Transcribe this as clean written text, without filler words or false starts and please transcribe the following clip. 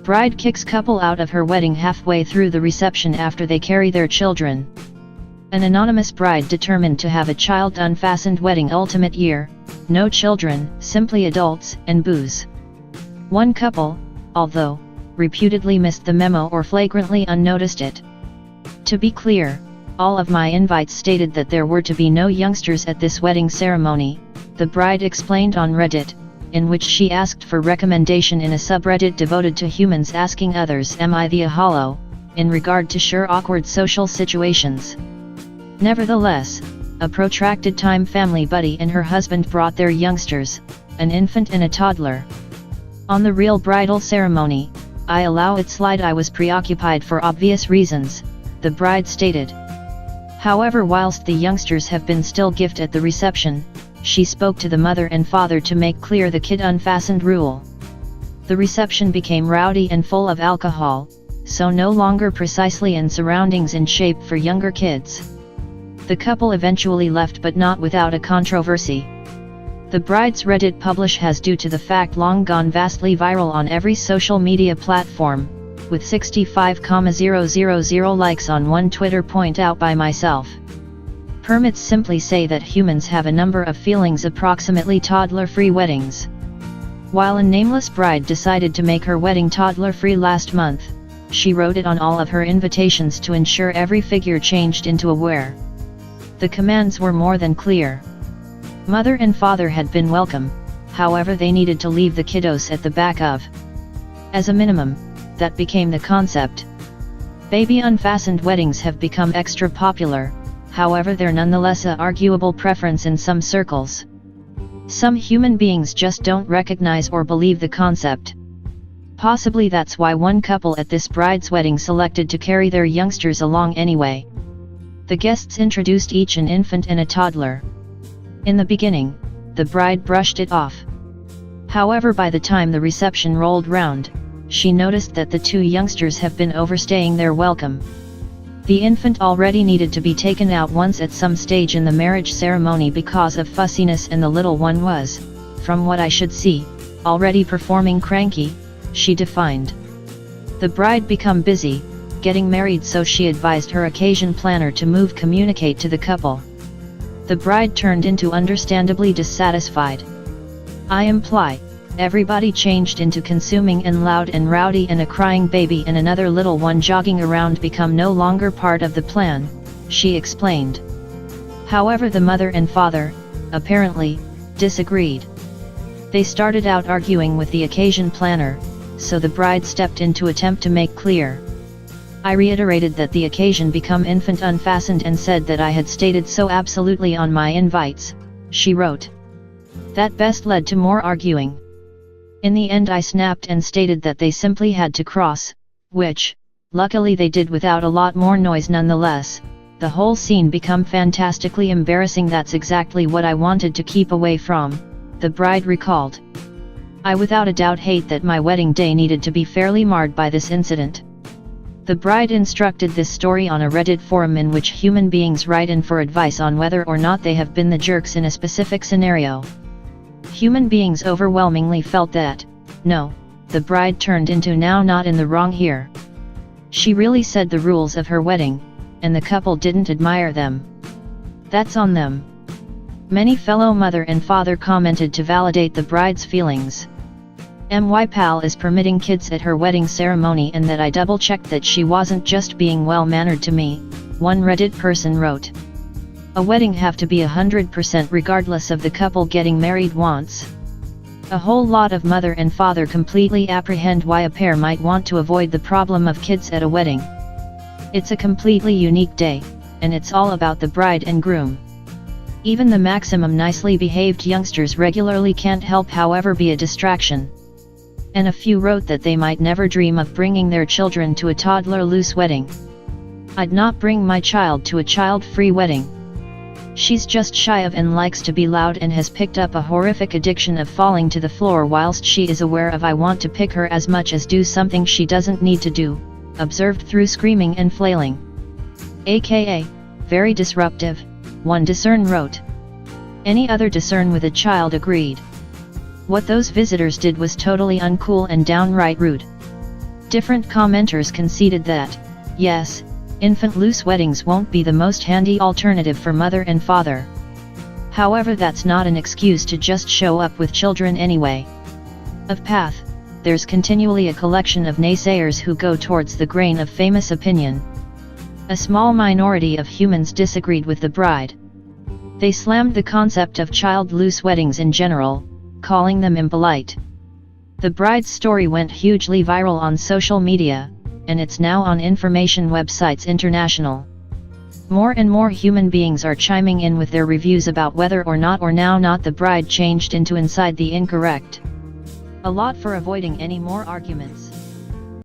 Bride kicks couple out of her wedding halfway through the reception after they carry their children. An anonymous bride determined to have a child unfastened wedding ultimate year, no children, simply adults and booze. One couple, although, reputedly missed the memo or flagrantly unnoticed it. To be clear, all of my invites stated that there were to be no youngsters at this wedding ceremony, the bride explained on Reddit, in which she asked for recommendation in a subreddit devoted to humans asking others am I the hollow, in regard to sure awkward social situations. Nevertheless, a protracted time family buddy and her husband brought their youngsters, an infant and a toddler. On the real bridal ceremony, I allow it slide, I was preoccupied for obvious reasons, the bride stated. However, whilst the youngsters have been still gift at the reception, she spoke to the mother and father to make clear the kid unfastened rule. The reception became rowdy and full of alcohol, so no longer precisely in surroundings in shape for younger kids. The couple eventually left, but not without a controversy. The bride's Reddit publish has, due to the fact, long gone vastly viral on every social media platform, with 65,000 likes on one Twitter point out by myself. Permits simply say that humans have a number of feelings, approximately toddler-free weddings. While a nameless bride decided to make her wedding toddler-free last month, she wrote it on all of her invitations to ensure every figure changed into a where. The commands were more than clear. Mother and father had been welcome, however they needed to leave the kiddos at the back of. As a minimum, that became the concept. Baby unfastened weddings have become extra popular, however they're nonetheless an arguable preference in some circles. Some human beings just don't recognize or believe the concept. Possibly that's why one couple at this bride's wedding selected to carry their youngsters along anyway. The guests introduced each an infant and a toddler. In the beginning, the bride brushed it off. However, by the time the reception rolled round, she noticed that the two youngsters have been overstaying their welcome. The infant already needed to be taken out once at some stage in the marriage ceremony because of fussiness, and the little one was, from what I should see, already performing cranky, she defined. The bride become busy, getting married, so she advised her occasion planner to communicate to the couple. The bride turned into understandably dissatisfied. I imply, everybody changed into consuming and loud and rowdy, and a crying baby and another little one jogging around become no longer part of the plan, she explained. However, the mother and father, apparently, disagreed. They started out arguing with the occasion planner, so the bride stepped in to attempt to make clear. I reiterated that the occasion become infant unfastened and said that I had stated so absolutely on my invites, she wrote. That best led to more arguing. In the end I snapped and stated that they simply had to cross, which, luckily they did without a lot more noise nonetheless. The whole scene become fantastically embarrassing. That's exactly what I wanted to keep away from, the bride recalled. I without a doubt hate that my wedding day needed to be fairly marred by this incident. The bride instructed this story on a Reddit forum in which human beings write in for advice on whether or not they have been the jerks in a specific scenario. Human beings overwhelmingly felt that, no, the bride turned into now not in the wrong here. She really said the rules of her wedding, and the couple didn't admire them. That's on them. Many fellow mother and father commented to validate the bride's feelings. My pal is permitting kids at her wedding ceremony, and that I double-checked that she wasn't just being well-mannered to me, one Reddit person wrote. A wedding have to be 100% regardless of the couple getting married once. A whole lot of mother and father completely apprehend why a pair might want to avoid the problem of kids at a wedding. It's a completely unique day, and it's all about the bride and groom. Even the maximum nicely behaved youngsters regularly can't help however be a distraction. And a few wrote that they might never dream of bringing their children to a toddler-loose wedding. I'd not bring my child to a child-free wedding. She's just shy of and likes to be loud and has picked up a horrific addiction of falling to the floor whilst she is aware of. I want to pick her as much as do something she doesn't need to do, observed through screaming and flailing. AKA, very disruptive, one discern wrote. Any other discern with a child agreed. What those visitors did was totally uncool and downright rude. Different commenters conceded that, yes, infant loose weddings won't be the most handy alternative for mother and father. However, that's not an excuse to just show up with children anyway. Of path, there's continually a collection of naysayers who go towards the grain of famous opinion. A small minority of humans disagreed with the bride. They slammed the concept of child loose weddings in general, calling them impolite. The bride's story went hugely viral on social media, and it's now on information websites international. More and more human beings are chiming in with their reviews about whether or not the bride changed into inside the incorrect. A lot for avoiding any more arguments.